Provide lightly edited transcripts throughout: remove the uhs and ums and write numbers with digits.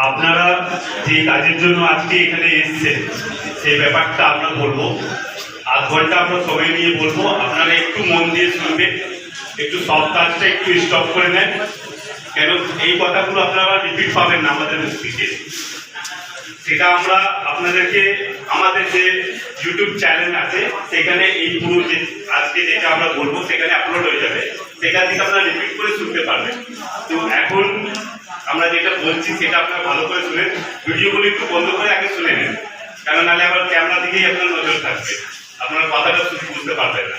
আপনারা যে কাজের জন্য আজকে এখানে এসেছেন সেই ব্যাপারটা আমরা বলবো। আধ ঘন্টা আমরা সময় নিয়ে বলবো, আপনারা একটু মন দিয়ে শুনবেন, একটু সব কাজটা একটু স্টপ করে নেন, কেন এই কথাগুলো আপনারা রিপিট পাবেন না আমাদের মুখ থেকে। সেটা আমরা আপনাদেরকে আমাদের যে ইউটিউব চ্যানেল আছে সেখানে এই পুরো যে আজকে যেটা আমরা বলবো সেখানে আপলোড হয়ে যাবে, সেখান থেকে আপনারা রিপিট করে শুনতে পারবেন। তো এখন আমরা যেটা বলছি সেটা আপনারা ভালো করে শুনেন, ভিডিওগুলো একটু বন্ধ করে আগে শুনে নেন, কারণ নাহলে আবার ক্যামেরা দিকেই আপনার নজর থাকবে, আপনার কথাটা শুধু বুঝতে পারবেন না।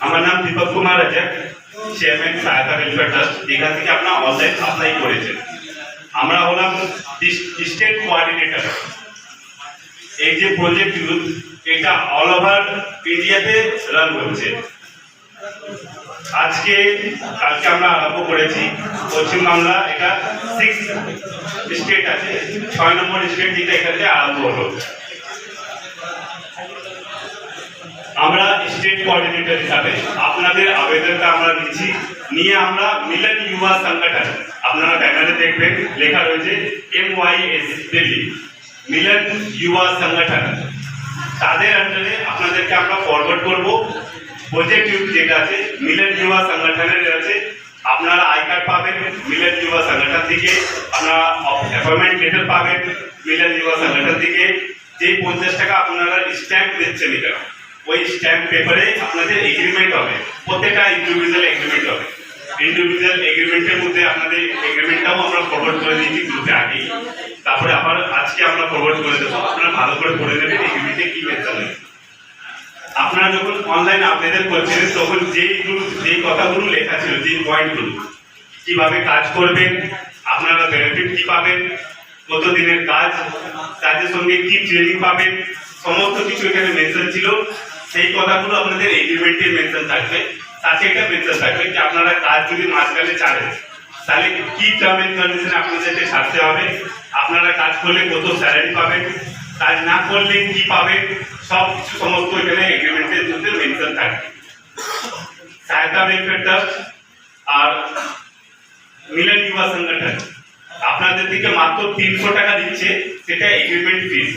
আমার নাম দীপক কুমার আছে, চেয়ারম্যান সহায়তা ওয়েলফেয়ার ট্রাস্ট। এখান থেকে আপনারা অনলাইন অ্যাপ্লাই করেছেন। আমরা হলাম স্টেট কোঅর্ডিনেটর। এই যে প্রজেক্ট ইউথ, এটা অল ওভার ইন্ডিয়াতে রান হচ্ছে। কালকে আমরা আরম্ভ করেছি পশ্চিমবাংলা, এটা 6 স্টেট আছে, 6 নম্বর স্টেট যেটা এখানে আরম্ভ হলো। আমরা স্টেট কোঅর্ডিনেটর হিসাবে আপনাদের আবেদনটা আমরা নিচ্ছি, নিয়ে আমরা মিলন যুবা সংগঠন, আপনারা ব্যানারে দেখবেন লেখা রয়েছে MYS দিল্লি, মিলন যুবা সংগঠন, তাদের আন্ডারে আপনাদেরকে আমরা ফরওয়ার্ড করব। প্রজেক্ট ইউথ যেটা আছে মিলন যুবা সংগঠনের আছে, আপনারা আই কার্ড পাবেন মিলন যুবা সংগঠন থেকে, আপনারা অ্যাপয়েন্টমেন্ট লেটার পাবেন মিলন যুবা সংগঠন থেকে। যে 50 টাকা আপনারা স্ট্যাম্প দিচ্ছেন, এটা ওই স্ট্যাম্প পেপারে আপনাদের এগ্রিমেন্ট হবে, প্রত্যেকটা ইন্ডিভিজুয়াল এগ্রিমেন্ট হবে। ইন্ডিভিজুয়াল এগ্রিমেন্টের মধ্যে আপনাদের এগ্রিমেন্টটাও আমরা ফরওয়ার্ড করে দিয়েছি গ্রুপে আগেই, তারপরে আবার আজকে আমরা ফরওয়ার্ড করে দেবো, আপনারা ভালো করে পড়ে নেবেন এগ্রিমেন্টে কি মেনশন আছে। আপনারা যখন অনলাইন আবেদন করছিলেন তখন যেই কথাগুলো লেখা ছিল, যে পয়েন্টগুলো, কিভাবে কাজ করবেন, আপনারা বেনিফিট কি পাবেন, কত দিনের কাজ, কাজের সঙ্গে কি ট্রেনিং পাবেন, সমস্ত কিছু এখানে মেনশন ছিল। সেই কথাগুলো আপনাদের এগ্রিমেন্টে মেনশন থাকবে, তাতে একটা মেনশন থাকবে যে আপনারা কাজ যদি মাঝখানে ছাড়েন তাহলে কি টার্ম এন্ড কন্ডিশনে আপনাদেরকে ছাড়তে হবে, আপনারা কাজ করলে কত স্যালারি পাবেন, কাজ না করলে কি পাবেন, সব কিছু সমস্ত এখানে এগ্রিমেন্টের মধ্যে মেনশন থাকবে। সহায়তা ওয়েলফেয়ার ট্রাস্ট আর মিলন যুবা সংগঠন আপনাদের থেকে মাত্র 300 টাকা দিচ্ছে, সেটা এগ্রিমেন্ট ফিস,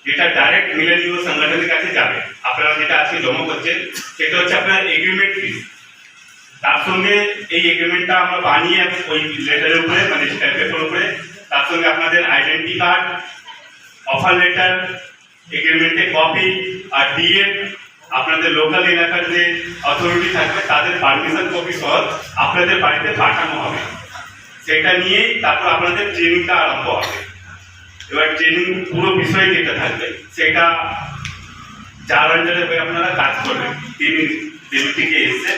যেটা ডাইরেক্ট মিলন যুব সংগঠনের কাছে যাবে। আপনারা যেটা আজকে জমা করছেন সেটা হচ্ছে আপনার এগ্রিমেন্ট ফিস। তার সঙ্গে এই এগ্রিমেন্টটা আমরা বানিয়ে ওই লেটারের উপরে, মানে স্ট্যাম্প পেপারের উপরে, তার সঙ্গে আপনাদের আইডেন্টি কার্ড, অফার লেটার, এগ্রিমেন্টের কপি আর ডিএম, আপনাদের লোকাল এলাকার যে অথরিটি থাকবে তাদের পারমিশন কপি সহ আপনাদের বাড়িতে পাঠানো হবে। সেটা নিয়েই তারপর আপনাদের ট্রেনিংটা আরম্ভ হবে। এবার ট্রেনিং পুরো বিষয় যেটা থাকবে সেটা যার আন্ডারে আপনারা কাজ করবেন, তিনি দিল্লি থেকে এসে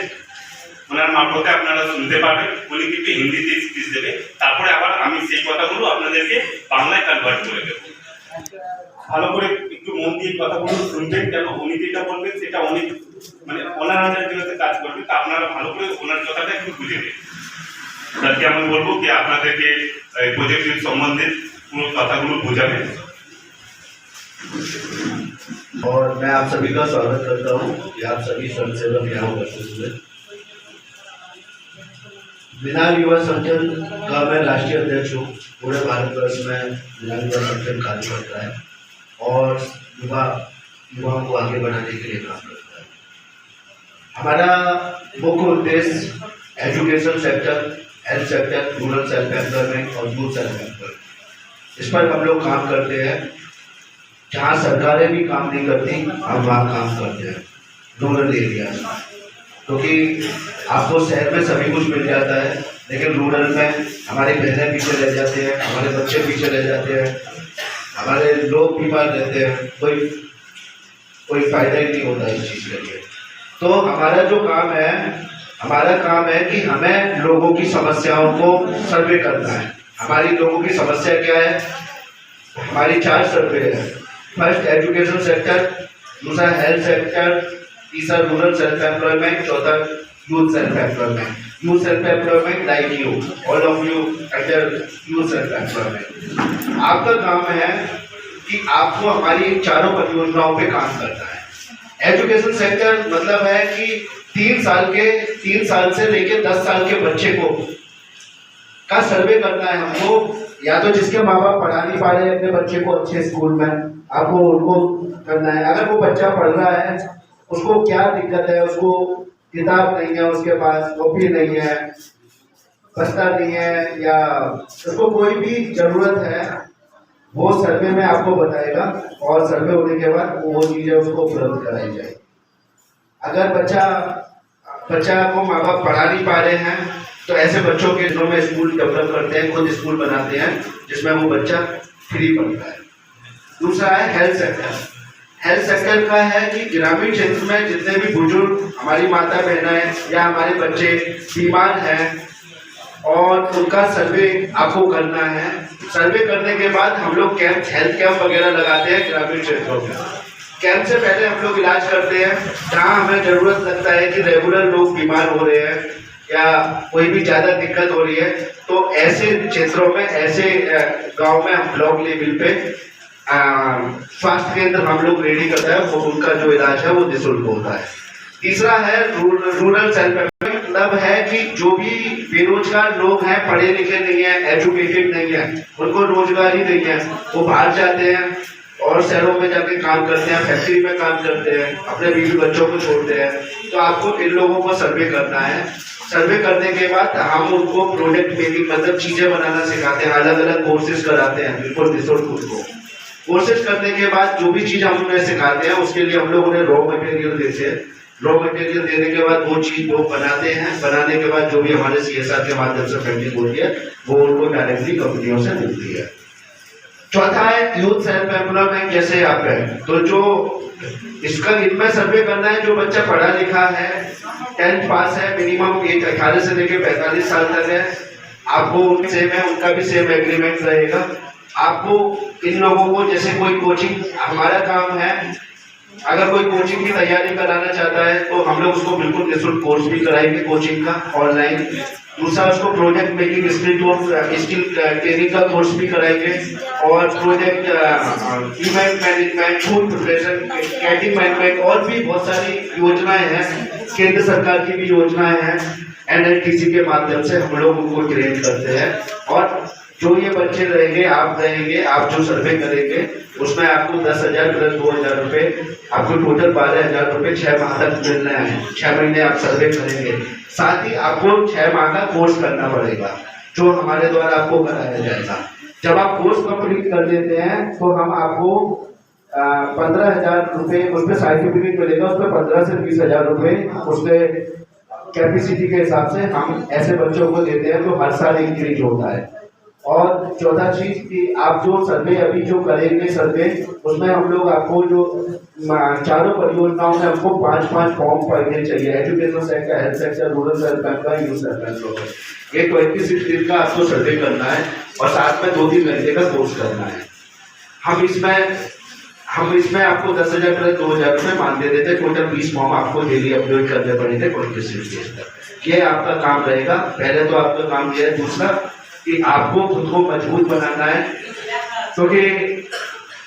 ওনার মারফতে আপনারা শুনতে পাবেন, উনি কিন্তু হিন্দিতে স্পিচ দেবে, তারপরে আবার আমি সেই কথাগুলো আপনাদেরকে বাংলায় কনভার্ট করে দেবো। ভালো করে একটু মন দিয়ে কথাগুলো শুনবেন, কেন উনি যেটা বলবেন সেটা উনি মানে ওনার আন্ডারে যেটাতে কাজ করবেন, তা আপনারা ভালো করে ওনার কথাটা একটু বুঝে নেবেন। তাকে আমি বলবো যে আপনাদেরকে প্রজেক্ট সম্বন্ধে পুরো কথাগুলো বোঝাবেন। और मैं आप सभी का स्वागत करता हूं कि आप सभी स्वयंसेवक यहाँ उपस्थित हुए। मिलान युवा संगठन का मैं राष्ट्रीय अध्यक्ष हूँ। पूरे भारतवर्ष में मिलान युवा संगठन कार्य करता है और युवाओं को आगे बढ़ाने के लिए काम करता है। हमारा मुख्य उद्देश्य education sector, health sector, rural self employment और यूथ सेल्फ एम्प्लॉयमेंट, इस पर हम लोग काम करते हैं। जहाँ सरकारें भी काम नहीं करती हम वहाँ काम करते हैं रूरल एरिया, क्योंकि आपको शहर में सभी कुछ मिल जाता है, लेकिन रूरल में हमारी बहनें पीछे रह जाते हैं, हमारे बच्चे पीछे रह जाते हैं, हमारे लोग बीमार रहते हैं, कोई फायदा ही नहीं होता इस चीज़ के लिए। तो हमारा जो काम है, हमारा काम है कि हमें लोगों की समस्याओं को सर्वे करना है। हमारी लोगों की समस्या क्या है, हमारी 4 सर्वे है। फर्स्ट एजुकेशन सेक्टर, दूसरा हेल्थ सेक्टर, तीसरा रूरल सेल्फ एम्प्लॉयमेंट, चौथा youth self employment. Youth self employment like you, all of you under youth self employment. आपका काम है कि आपको हमारी चारों परियोजनाओं पे काम करना है। एजुकेशन सेक्टर मतलब है कि 3 साल से लेकर 10 साल के बच्चे को का सर्वे करना है हमको। या तो जिसके माँ बाप पढ़ा नहीं पा रहे अपने बच्चे को अच्छे स्कूल में, आपको उनको करना है। अगर वो बच्चा पढ़ रहा है, उसको क्या दिक्कत है, उसको किताब नहीं है, उसके पास कॉपी नहीं है, बस्ता नहीं है, या उसको कोई भी जरूरत है, वो सर्वे में आपको बताएगा और सर्वे होने के बाद वो चीजें उसको उपलब्ध कराई जाएगी। अगर बच्चा को माँ बाप पढ़ा नहीं पा रहे हैं तो ऐसे बच्चों के दिनों में स्कूल डेवलप करते हैं, खुद स्कूल बनाते हैं जिसमें वो बच्चा फ्री पढ़ता है। दूसरा है हेल्थ सेक्टर। हेल्थ सेक्टर का है कि ग्रामीण क्षेत्र में जितने भी बुजुर्ग, हमारी माता बहनें या हमारे बच्चे बीमार हैं और उनका सर्वे आपको करना है। सर्वे करने के बाद हम लोग कैंप, हेल्थ कैंप वगैरह लगाते हैं ग्रामीण क्षेत्रों में। कैंप से पहले हम लोग इलाज करते हैं, जहाँ हमें जरूरत लगता है कि रेगुलर लोग बीमार हो रहे हैं या कोई भी ज़्यादा दिक्कत हो रही है, तो ऐसे क्षेत्रों में, ऐसे गांव में हम ब्लॉक लेवल पे स्वास्थ्य केंद्र हम लोग रेडी करते हैं, वो उनका जो इलाज है वो निःशुल्क होता है। तीसरा है रूरल सेल्फ एम्प्लॉयमेंट। मतलब है कि जो भी बेरोजगार लोग हैं, पढ़े लिखे नहीं है, एजुकेटेड नहीं है, उनको रोजगार ही नहीं है, वो बाहर जाते हैं और शहरों में जाके काम करते हैं, फैक्ट्री में काम करते हैं, अपने बीवी बच्चों को छोड़ते हैं। तो आपको इन लोगों को सर्वे करना है। सर्वे करने के बाद हम उनको प्रोडक्ट मेकिंग, मतलब चीजें बनाना सिखाते हैं, अलग अलग कोर्सेज कराते हैं, बिल्कुल निःशुल्क उनको। कोर्सेज करने के बाद जो भी चीज हम उन्हें सिखाते हैं उसके लिए हम लोग उन्हें रॉ मटेरियल देते हैं। रॉ मटेरियल देने के बाद वो चीज वो बनाते हैं, बनाने के बाद जो भी हमारे CSR के माध्यम से फंडिंग होती है वो उनको डायरेक्टली कंपनियों से मिलती है। चौथा है यूथ सेल्फ एम्प्लॉयमेंट। जैसे आप है तो जो इसका इनमें सर्वे करना है, जो बच्चा पढ़ा लिखा है, 10th पास है, मिनिमम एज 18 से लेकर 45 साल तक है, आपको सेम है, उनका भी सेम एग्रीमेंट रहेगा। आपको इन लोगों को, जैसे कोई कोचिंग, हमारा काम है अगर कोई कोचिंग की तैयारी कराना चाहता है तो हम लोग उसको बिल्कुल निःशुल्क कोर्स भी कराएंगे कोचिंग का, ऑनलाइन। दूसरा, उसको प्रोजेक्ट मेकिंग स्किल ट्रेनिंग का कोर्स भी कराएंगे और project event management, food preparation, catering management और भी बहुत सारी योजनाएं हैं, केंद्र सरकार की भी योजनाएं हैं। NLTC के माध्यम से हम लोग उनको ट्रेन करते हैं। और जो ये बच्चे रहेंगे, आप जो सर्वे करेंगे उसमें आपको 10,000 प्लस 2,000 रुपये, आपको टोटल 12,000 रुपये 6 माह तक मिलना है। 6 महीने आप सर्वे करेंगे, साथ ही आपको 6 माह का कोर्स करना पड़ेगा जो हमारे द्वारा आपको कराया जाएगा। जब आप कोर्स कंप्लीट कर लेते हैं तो हम आपको 15,000 रुपये उसमें सर्टिफिकेट मिलेगा, उसमें 15 से 20,000 रुपये उसके कैपेसिटी के हिसाब से हम ऐसे बच्चों को देते हैं जो हर साल इंक्रीज होता है। और चौथा चीज कि आप जो सर्वे अभी जो करेंगे सर्वे, उसमें हम लोग आपको जो चारों परियोजनाओं में हमको 5-5 फॉर्म भरने चाहिए। Education sector, health sector, rural self employment, youth self employment. ये 26 दिन का आपको सर्वे करना है और साथ में 2-3 घंटे का कोर्स करना है। हम इसमें आपको 10,000 प्लस 2,000 रुपये मान दे देते। टोटल 20 फॉर्म आपको डेली अपलोड करने पड़ेंगे 26 दिन तक। ये आपका काम रहेगा। पहले तो आपका काम ये है। दूसरा कि आपको खुद को मजबूत बनाना है, क्योंकि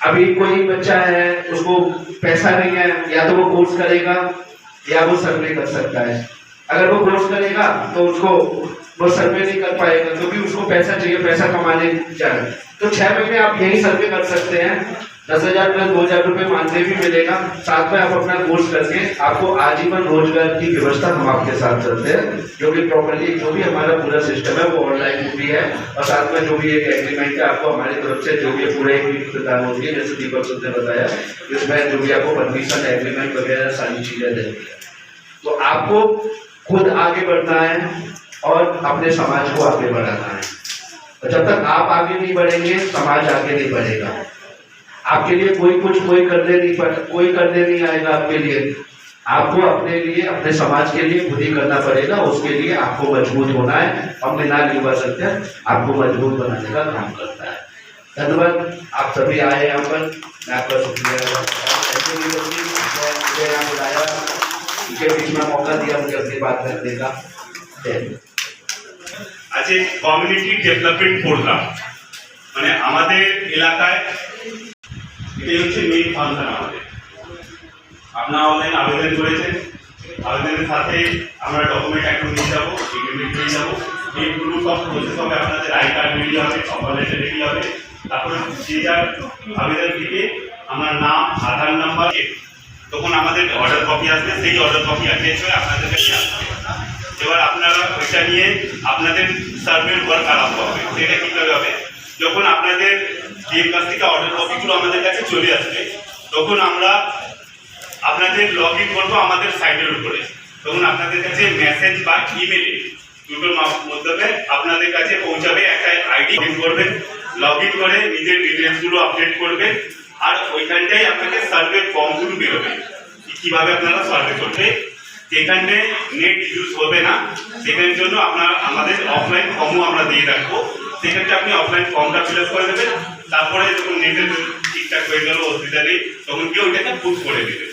अभी कोई बच्चा है उसको पैसा नहीं है, या तो वो कोर्स करेगा या वो सर्वे कर सकता है। अगर वो कोर्स करेगा तो उसको वो सर्वे नहीं कर पाएगा क्योंकि उसको पैसा चाहिए, पैसा कमाने जाए। तो 6 महीने आप यही सर्वे कर सकते हैं। 10,000 प्लस 2,000 रुपये मानदेय भी मिलेगा। साथ में आप अपना कोर्स करके आपको आजीवन रोजगार की व्यवस्था हम आपके साथ करते हैं, जो कि प्रॉपर्ली जो भी हमारा पूरा सिस्टम है वो ऑनलाइन भी है। और साथ में जो भी एक एग्रीमेंट है आपको हमारी तरफ से जो भी पूरे प्रदान होती है, जैसे दीपक सिंह ने बताया, इसमें जो भी आपको परमिशन, एग्रीमेंट वगैरह सारी चीजें रहती है। तो आपको खुद आगे बढ़ना है और अपने समाज को आगे बढ़ाना है। तो जब तक आप आगे नहीं बढ़ेंगे समाज आगे नहीं बढ़ेगा। आपके लिए कोई करने नहीं आएगा आपके लिए। आपको अपने लिए, अपने समाज के लिए खुद ही करना पड़ेगा। उसके लिए आपको मजबूत होना है। हम मिनाल युवा संगठन आपको मजबूत बनाने का काम करता है। धन्यवाद। आप सभी आए यहाँ पर, मैं आपका शुक्रिया मुझे यहाँ बुलाया, उनके बीच में मौका दिया मुझे अपनी बात रखने का। आज कम्युनिटी डेवलपमेंट प्रोग्राम মানে আমাদের এলাকায় এটাই হচ্ছে মেইন ফাংশন। আমাদের আপনারা অনলাইন আবেদন করেছেন, আবেদনের সাথে আমরা ডকুমেন্ট একটু নিয়ে যাবো, এগ্রিমেন্ট নিয়ে যাবো। এইগুলো সব প্রসেস হবে, আপনাদের আই কার্ড রেডি হবে, অফার লেটার রেডি হবে, তারপরে যে যার আবেদন থেকে আমার নাম, আধার নাম্বার, তখন আমাদের অর্ডার কপি আসবে, সেই অর্ডার কপি অ্যাটাচ হয়ে আপনাদের কাছে আসবে। এবার আপনারা ওইটা নিয়ে আপনাদের সার্ভের ওয়ার্ক আরম্ভ হবে। সেটা কীভাবে হবে, যখন আপনাদের ডিএম কাছ থেকে অর্ডার কপিগুলো আমাদের কাছে চলে আসবে, তখন আমরা আপনাদের লগ ইন করবো আমাদের সাইটের উপরে। তখন আপনাদের কাছে মেসেজ বা ইমেলে দুটোর মাধ্যমে আপনাদের কাছে পৌঁছাবে, একটা আইডি করবেন, লগ ইন করে নিজের ডিটেলসগুলো আপডেট করবেন, আর ওইখানটাই আপনাকে সার্ভে ফর্মগুলো বেরোবে কীভাবে আপনারা সার্ভে করবে। যেখানে নেট ইউজ হবে না, সেখানের জন্য আমাদের অফলাইন ফর্মও আমরা দিয়ে রাখবো, সেক্ষেত্রে আপনি অফলাইন ফর্মটা ফিল আপ করে দেবেন। তারপরে যখন নেটের ঠিকঠাক হয়ে গেল, অসুবিধা নেই, তখন কি ওইটাকে পুশ করে দেবেন।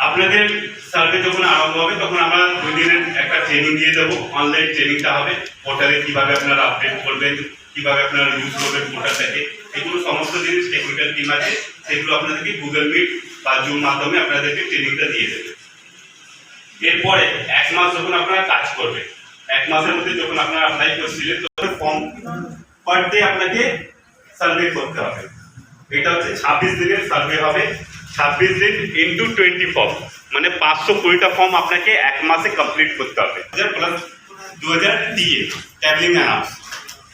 আপনাদের সার্ভে যখন আরম্ভ হবে, তখন আমরা 2 দিনের একটা ট্রেনিং দিয়ে দেবো। অনলাইন ট্রেনিংটা হবে, পোর্টালে কীভাবে আপনারা আপডেট করবেন, কীভাবে আপনারা ইউজ করবেন পোর্টালটাকে, এগুলো সমস্ত জিনিস টেকনিক্যাল টিম আছে, সেগুলো আপনাদেরকে গুগল মিট বা জুম মাধ্যমে আপনাদেরকে ট্রেনিংটা দিয়ে দেবে। এরপরে 1 মাস যখন আপনারা কাজ করবেন, 1 মাসের মধ্যে যখন আপনারা অ্যাপ্লাই করছিলেন, তখন ফর্ম পার ডে আপনাকে সার্ভে করতে হবে। এটা হচ্ছে 26 দিনের সার্ভে হবে। 26 দিন ইন্টু 20 ফর্ম, মানে 520টা ফর্ম আপনাকে 1 মাসে কমপ্লিট করতে হবে। প্লাস 2000 টিএ ট্রাভেলিং অ্যালাউন্স,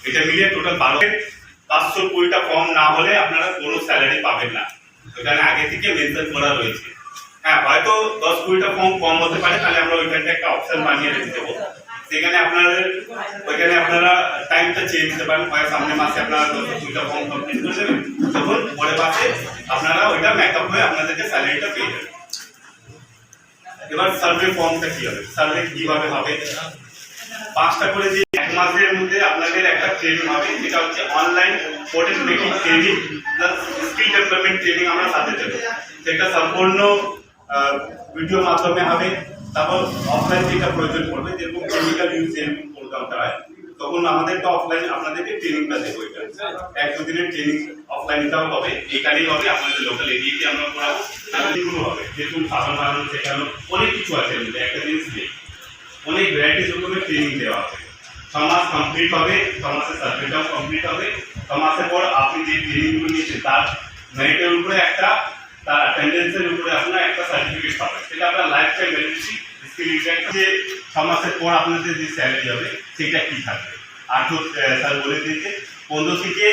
এটা মিলিয়ে টোটাল 520টা ফর্ম না হলে আপনারা কোনো স্যালারি পাবেন না। ওখানে আগে থেকে মেনশন করা রয়েছে। হ্যাঁ, হয়তো 10-20টা ফর্ম কম হতে পারে, তাহলে আমরা ওইখানটা একটা অপশন বানিয়ে রেখে দেবো। সেখানে আপনারা টাইমটা চেঞ্জ দিতে পারেন, হয় সামনের মাসে আপনারা 10-20টা ফর্ম কমপ্লিট করে দেবেন, তখন পরের মাসে আপনারা ওইটা মেকআপ হয়ে আপনাদেরকে স্যালারিটা পেয়ে যাবেন। এবার সার্ভে ফর্মটা কি হবে, সার্ভে কিভাবে হবে, 5টা করে যে 1 মাসের মধ্যে আপনাদের একটা ট্রেনিং হবে, যেটা হচ্ছে online portal making training plus skill development training আমরা সাথে দেবো। সেটা সম্পূর্ণ ভিডিও মাধ্যমে হবে। তারপর অফলাইন যেটা প্রয়োজন পড়বে, যেরকম কেমিক্যাল ইউজ যেরকম প্রোগ্রামটা হয়, তখন আমাদের তো অফলাইন আপনাদেরকে ট্রেনিংটা দেবো। এটা 1-2 দিনের ট্রেনিং অফলাইনটাও হবে, এখানেই হবে, আপনাদের লোকাল এরিয়াতে আমরা করাবো। তাহলে হবে যেরকম সাবান বানানো শেখানো, অনেক কিছু আছে, একটা জিনিস নেই, অনেক ভ্যারাইটিস রকমের ট্রেনিং দেওয়া হবে। 6 মাস কমপ্লিট হবে, 6 মাসের সার্ভেটাও কমপ্লিট হবে। 6 মাসের পর আপনি যে ট্রেনিংগুলো নিয়েছেন তার মেরিটের উপরে তার অ্যাটেন্ডেন্সের উপরে আপনার একটা সার্টিফিকেট পাবেন, সেটা আপনার life time validity skill effect. যে 6 মাসের পর আপনাদের যে স্যালারি হবে সেটা কী থাকবে, আর তো স্যার বলে দিয়েছে 15 থেকে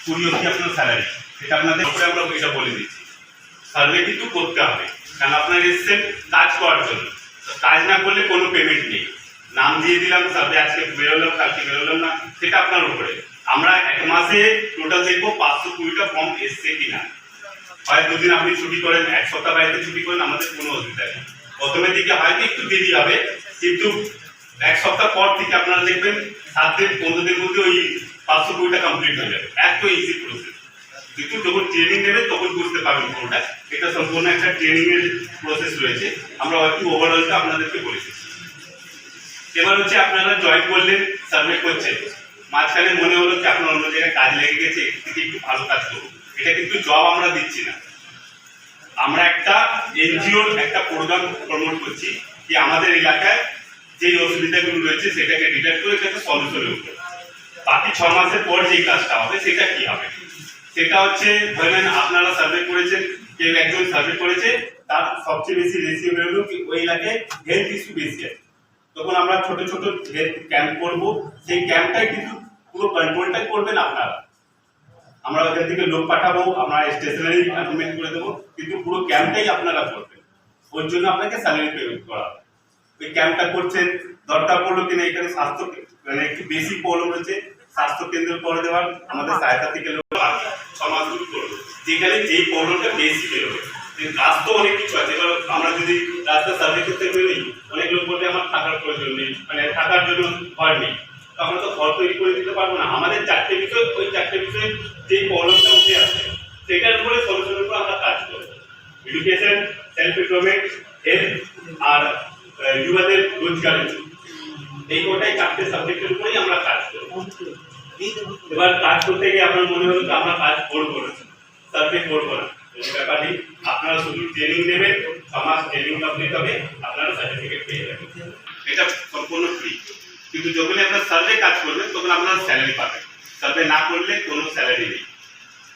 20 অবধি আপনার স্যালারি, সেটা আপনাদের উপরে আমরা এটা বলে দিচ্ছি। সার্ভে কিন্তু করতে হবে, কারণ আপনার এসছেন কাজ করার জন্য, কাজ না করলে কোনো পেমেন্ট নেই। নাম দিয়ে দিলাম, সার্ভে আজকে বেরোলাম, কালকে বেরোলাম না, সেটা আপনার উপরে। আমরা 1 মাসে টোটাল দেখবো 520টা ফর্ম এসছে কিনা। হয় 2 দিন আপনি ছুটি করেন, 1 সপ্তাহ বাড়িতে ছুটি করেন, আমাদের কোনো অসুবিধা নেই। প্রথমের দিকে হয়তো একটু দেরি হবে, কিন্তু 1 সপ্তাহ পর থেকে আপনারা দেখবেন 7 দিন 15 দিনের মধ্যে ওই 520টা কমপ্লিট হয়ে যাবে। এত ইজি প্রসেস, কিন্তু যখন ট্রেনিং নেবে তখন বুঝতে পারবেন কোনটা। এটা সম্পূর্ণ একটা ট্রেনিং এর প্রসেস রয়েছে, আমরা একটু ওভারঅলটা আপনাদেরকে বলে দিচ্ছি। এবার হচ্ছে আপনারা জয়েন করলেন, সার্ভে করছেন, মাঝখানে মনে হলো যে আপনার অন্য জায়গায় কাজ লেগে গেছে, একটু ভালো কাজ করবো, এটা কিন্তু জব আমরা দিচ্ছি না। আমরা একটা এনজিওর একটা প্রোগ্রাম প্রমোট করছি, যে আমাদের এলাকায় যে অসুবিধাগুলো রয়েছে সেটাকে ডিটেক্ট করে সেটা সলিউশনের উপরে। বাকি 6 মাসের পর যে কাজটা হবে সেটা কি হবে, সেটা হচ্ছে ধরেন আপনারা সার্ভে করেছেন, কেউ একজন সার্ভে করেছে, তার সবচেয়ে বেশি রেশিও বেরোলো কি ওই এলাকায় হেলথ ইস্যু বেশি আছে, তখন আমরা ছোট ছোট হেলথ ক্যাম্প করবো। সেই ক্যাম্পটাই কিন্তু পুরো কন্ট্রোলটাই করবেন আপনারা। আমরা ওখান থেকে লোক পাঠাবো, আমরা স্টেশনারি অ্যাপয়েন্টমেন্ট করে দেবো, কিন্তু পুরো ক্যাম্পটাই আপনারা করবেন। ওর জন্য আপনাকে স্যালারি পেমেন্ট করা হবে। ওই ক্যাম্পটা করছেন, দরকার পড়লো কিনা এখানে স্বাস্থ্য মানে একটু বেশি প্রবলেম হচ্ছে, স্বাস্থ্য কেন্দ্র করে দেওয়ার আমাদের সহায়তা থেকে লোক 6 মাসগুলো করবো, যেখানে যেই প্রবলেমটা বেশি বেরোবে। কাজ তো অনেক কিছু আছে। এবার আমরা যদি রাস্তা সার্ভে করতে বেরোই, অনেক লোক বলবে আমার থাকার প্রয়োজন নেই, মানে থাকার জন্য ঘর নেই, তো আমরা তো ঘর তৈরি করে দিতে পারবো না। আমাদের 4টে বিষয়, ওই 4টে বিষয়ে যেই প্রবলেমটা উঠে আসে সেটার উপরে সলিউশনের উপর আমরা কাজ করবো। এডুকেশন, সেলফ ইমপ্রুভমেন্ট, হেলথ আর যুবাদের রোজগারের, এই কোটাই 4টে সাবজেক্টের উপরেই আমরা কাজ করবো। এবার কাজ করতে গিয়ে আপনার মনে হলো যে আমরা কাজ করবো না, সার্ভে করবো না, ব্যাপারটি আপনারা শুধু ট্রেনিং নেবেন, 6 মাস ট্রেনিং কমপ্লিট হবে, আপনারা সার্টিফিকেট পেয়ে যাবেন। এটা সম্পূর্ণ ফ্রি। কিন্তু যখনই আপনার সার্ভে কাজ করবেন তখন আপনারা স্যালারি পাবেন, সার্ভে না করলে কোনো স্যালারি নেই।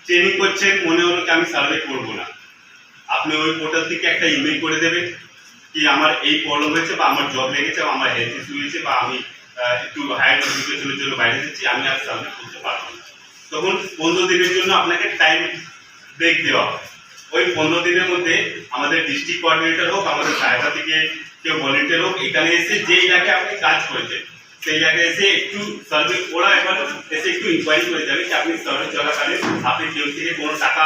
ট্রেনিং করছেন, মনে হলো কি আমি সার্ভে করবো না, আপনি ওই পোর্টাল থেকে একটা ইমেল করে দেবেন কি আমার এই প্রবলেম হয়েছে বা আমার জব লেগেছে বা আমার হেলথ ইস্যু হয়েছে বা আমি একটু হায়ার এডুকেশনের জন্য বাইরে যাচ্ছি, আমি আর সার্ভে করতে পারবো না। তখন 15 দিনের জন্য আপনাকে টাইম ব্রেক দেওয়া হয়। ওই 15 দিনের মধ্যে আমাদের ডিস্ট্রিক্ট কোঅর্ডিনেটর হোক, আমাদের সহায়তা থেকে কেউ ভলেন্টিয়ার হোক, এখানে এসে যে এলাকায় আপনি কাজ করেছেন সেই এলাকায় এসে একটু সার্ভে, ওরা এবার এসে একটু ইনকোয়ারি করে যাবে যে আপনি সার্ভে চলাকালীন আপনি কেউ থেকে কোনো টাকা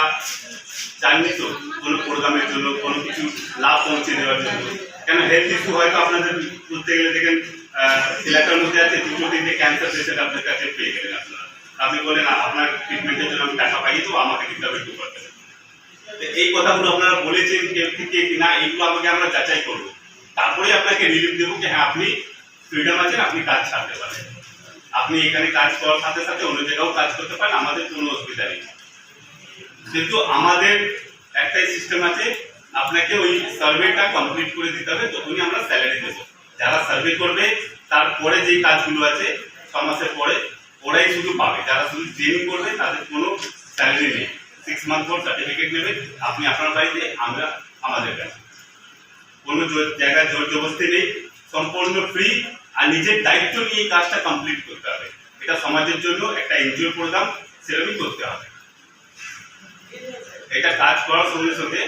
চাননি তো, কোনো প্রোগ্রামের জন্য, কোনো কিছু লাভ পৌঁছে দেওয়ার জন্য। কেন হেলথ ইস্যু হয়তো আপনাদের বলতে গেলে দেখেন এলাকার মধ্যে আছে 2-3টে ক্যান্সার পেশেন্ট আপনার কাছে পেয়ে গেলেন, আপনি বলেন আপনার ট্রিটমেন্টের জন্য আমি টাকা পাই তো আমাকে দিতে হবে 2%। এই কথাগুলো আপনারা বলেছেন কেউ থেকে কিনা, এইগুলো আমাকে আমরা যাচাই করবো, তারপরে আপনাকে রিলিফ দেবো যে হ্যাঁ আপনি ফ্রিডম আছেন, আপনি কাজ ছাড়তে পারেন, আপনি এখানে কাজ করার সাথে সাথে অন্য জায়গাও কাজ করতে পারেন, আমাদের কোনো অসুবিধা নেই। কিন্তু আমাদের একটাই সিস্টেম আছে, আপনাকে ওই সার্ভেটা কমপ্লিট করে দিতে হবে, তখনই আমরা স্যালারি দেবো। যারা সার্ভে করবে তারপরে যে কাজগুলো আছে 6 মাসের পরে ওরাই শুধু পাবে, যারা শুধু ট্রেনিং করবে তাদের কোনো স্যালারি নেই। 6 মান্থ পর সার্টিফিকেট নেবে আপনি আপনার বাড়িতে, আমরা আমাদের কাছে। কোনো জায়গায় জোর জবরদস্তি নেই, সম্পূর্ণ ফ্রি, আর নিজের দায়িত্ব নিয়ে এই কাজটা কমপ্লিট করতে হবে। এটা সমাজের জন্য একটা এনজিও প্রোগ্রাম, সেরকমই করতে হবে। এটা কাজ করার সঙ্গে সঙ্গে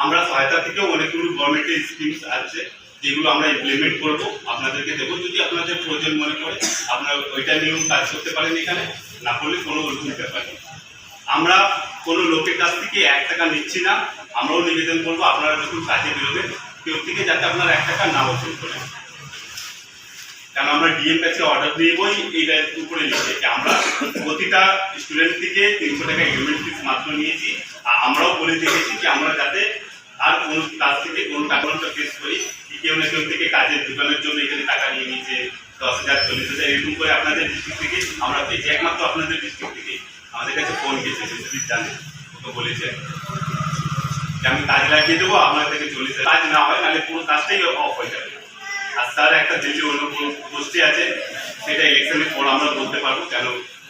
আমরা সহায়তা থেকেও অনেকগুলো গভর্নমেন্টের স্কিমস আছে যেগুলো আমরা ইমপ্লিমেন্ট করবো, আপনাদেরকে দেবো। যদি আপনাদের প্রয়োজন মনে করে আপনারা ওইটা নিয়েও কাজ করতে পারেন, এখানে না করলে কোনো অসুবিধা পারেন। আমরা কোনো লোকের কাছ থেকে 1 টাকা নিচ্ছি না, আমরাও নিবেদন করবো আপনারা যখন কাজে বেরোবেন কেউ থেকে যাতে আপনারা 1 টাকা না বসুল করেন। কারণ আমরা ডিএম কাছে অর্ডার নিবই এইটার উপরে লিখেছি, আমরা প্রতিটা স্টুডেন্ট থেকে 300 টাকা এগ্রিমেন্ট ফিস মাত্র নিয়েছি। আর আমরাও বলে দেখেছি যে আমরা যাতে আর কোনো কাজ থেকে কোনো টাকা ফেস করি, কেউ না কেউ থেকে কাজের দোকানের জন্য এখানে টাকা নিয়ে নিয়েছে 10,000 40,000 এরকম করে আপনাদের ডিস্ট্রিক্ট থেকে আমরা পেয়েছি। একমাত্র আপনাদের ডিস্ট্রিক্ট থেকে আমাদের কাছে ফোন গেছে, বিশ্বজিৎ জানে, তো বলেছে যে আমি কাজ লাগিয়ে দেবো, আপনার থেকে 40,000 কাজ না হয় নাহলে পুরো কাজটাই অফ হয়ে যাবে। আর স্যার একটা দিল্লি অন্য পোস্টে আছে, সেটা ইলেকশনের পর আমরা বলতে পারবো, কেন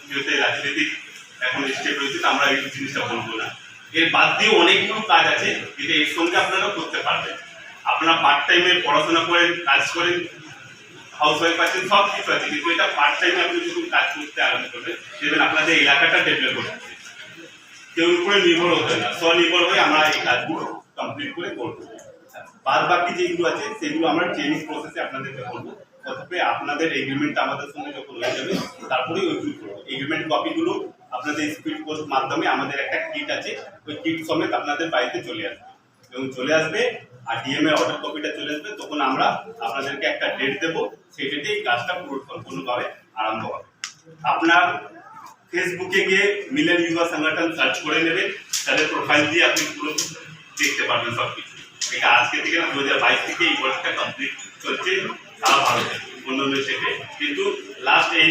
যেহেতু রাজনীতিক এখন স্টেপ রয়েছে, আমরা এই জিনিসটা বলবো না। এর বাদ দিয়ে অনেকগুলো কাজ আছে যেটা এর সঙ্গে আপনারাও করতে পারবেন। আপনারা পার্ট টাইমে পড়াশোনা করেন, কাজ করেন, হাউস ওয়াইফ আছেন, সব কিছু আছে, কিন্তু এটা পার্ট টাইমে আপনি যখন কাজ করতে আরম্ভ করবেন দেখবেন আপনাদের এলাকাটা ডেভেলপ হচ্ছে। কেউ উপরে নির্ভর হতে না, স্বনির্ভর হয়ে আমরা এই কাজগুলো কমপ্লিট করে করবো। বাদ বাকি যেগুলো আছে সেগুলো আমরা ট্রেনিং প্রসেসে আপনাদেরকে বলবো। প্রথমে আপনাদের এগ্রিমেন্টটা আমাদের সঙ্গে যখন হয়ে যাবে তারপরেই ওইগুলো করবো। এগ্রিমেন্ট কপিগুলো আপনাদের স্পিড পোস্ট মাধ্যমে আমাদের একটা কিট আছে, ওই কিট সমেত আপনাদের বাড়িতে চলে আসবে এবং চলে আসবে। আর ডিএম এর অর্ডার কপিটা চলে আসবে, তখন আমরা আপনাদেরকে একটা ডেট দেবো, সেই ডেটে এই কাজটা সম্পূর্ণভাবে আরম্ভ হবে। আপনার ফেসবুকে গিয়ে মিলন যুবা সংগঠন সার্চ করে নেবেন, তাদের প্রোফাইল দিয়ে আপনি পুরো দেখতে পারবেন সব কিছু। এটা আজকে থেকে না, 2022 থেকে এই কোর্সটা কমপ্লিট চলছে সারা ভারতে, অন্যান্য স্টেটে। কিন্তু লাস্ট এই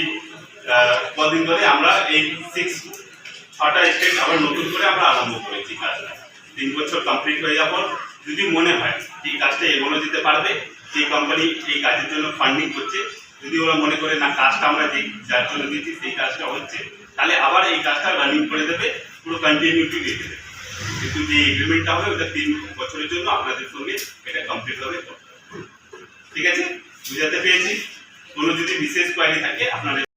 কদিন ধরে আমরা এই 6-6টা স্টেট আবার নতুন করে আমরা আরম্ভ করেছি কাজটা। 3 বছর কমপ্লিট হয়ে যাওয়ার পর যদি মনে হয় এই কাজটা এগোনো যেতে পারবে, সেই কোম্পানি এই কাজের জন্য ফান্ডিং করছে, যদি ওরা মনে করে না কাজটা আমরা যে যার জন্য দিয়েছি সেই কাজটা হচ্ছে, তাহলে আবার এই কাজটা রানিং করে দেবে, পুরো কন্টিনিউটি দিয়ে দেবে। কিন্তু যে এগ্রিমেন্টটা হবে ওটা 3 বছরের জন্য আপনাদের সঙ্গে এটা কমপ্লিট হবে। ঠিক আছে, বুঝাতে পেরেছি? কোনো যদি বিশেষ কোয়ারি থাকে আপনাদের